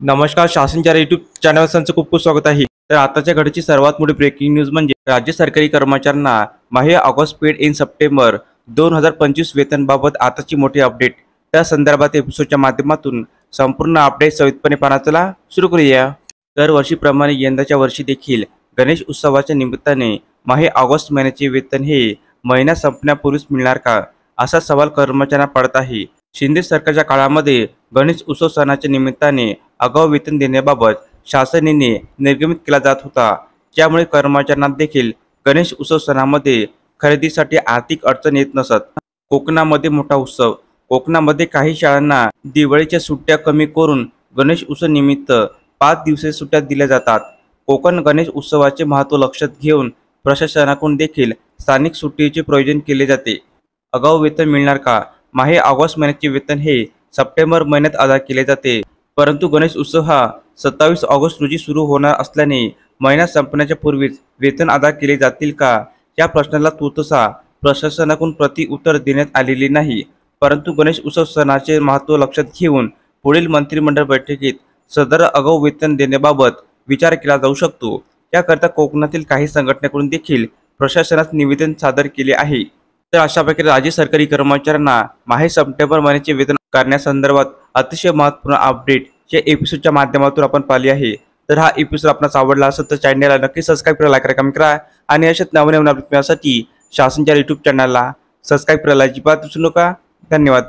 नमस्कार. शासनच्या YouTube channel संच खूप खूप स्वागत आहे. तर आताच्या घडीची सर्वात मोठी ब्रेकिंग न्यूज म्हणजे राज्य सरकारी कर्मचाऱ्यांना माहे ऑगस्ट पेड इन सप्टेंबर 2025 वेतनबाबत आताची मोठी अपडेट. त्या संदर्भात एपिसोडच्या माध्यमातून संपूर्ण अपडेट सविस्तरपणे पाहण्याला चला सुरू करूया. दरवर्षीप्रमाणे यंदाच्या वर्षी देखील गणेश उत्सवाच्या निमित्ताने माहे ऑगस्ट महिन्याचे वेतन हे महिना संपण्यापूर्वीच मिळणार का, असा सवाल कर्मचाऱ्यांना पडत आहे. शिंदे सरकारच्या काळामध्ये गणेश उत्सव सणाच्या निमित्ताने आगाऊ वेतन देण्याबाबत शासनाने निर्गमित केला जात होता. त्यामुळे कर्मचाऱ्यांना देखील गणेश उत्सव सणामध्ये खरेदीसाठी आर्थिक अडचण येत नसत. कोकणामध्ये मोठा उत्सव. कोकणामध्ये काही शाळांना दिवाळीच्या सुट्ट्या कमी करून गणेश उत्सव निमित्त 5 दिवसीय सुट्ट्या दिल्या जातात. कोकण गणेश उत्सवाचे महत्त्व लक्षात घेऊन प्रशासनाकडून देखील स्थानिक सुट्टीचे प्रयोजन केले जाते. आगाऊ वेतन मिळणार का? माहे ऑगस्ट महिन्याचे वेतन हे सप्टेंबर महिन्यात अदा केले जाते, परंतु गणेश उत्सव हा 27 ऑगस्ट रोजी सुरू होणार असल्याने महिना संपण्याच्या पूर्वीच वेतन अदा केले जातील का, या प्रश्नाला तूर्तसा प्रशासनाकडून उत्तर देण्यात आलेले नाही. परंतु गणेश उत्सव सणाचे महत्त्व लक्षात घेऊन पुढील मंत्रिमंडळ बैठकीत सदर आगाऊ वेतन देण्याबाबत विचार केला जाऊ शकतो. याकरता कोकणातील काही संघटनेकडून देखील प्रशासनास निवेदन सादर केले आहे. तर अशा प्रकारे राज्य सरकारी कर्मचाऱ्यांना माहे सप्टेंबर महिन्याचे वेतन करण्यासंदर्भात अतिशय महत्त्वपूर्ण अपडेट या एपिसोडच्या माध्यमातून आपण पाहिली आहे. तर हा एपिसोड आपणास आवडला असेल तर चॅनलला नक्की सबस्क्राईब करा, लाईक करा, कमेंट करा आणि अशाच नवनवीन अपडेट मिळण्यासाठी शासनच्या यूट्यूब चॅनलला सबस्क्राईब करायला अजिबात विसरू नका. धन्यवाद.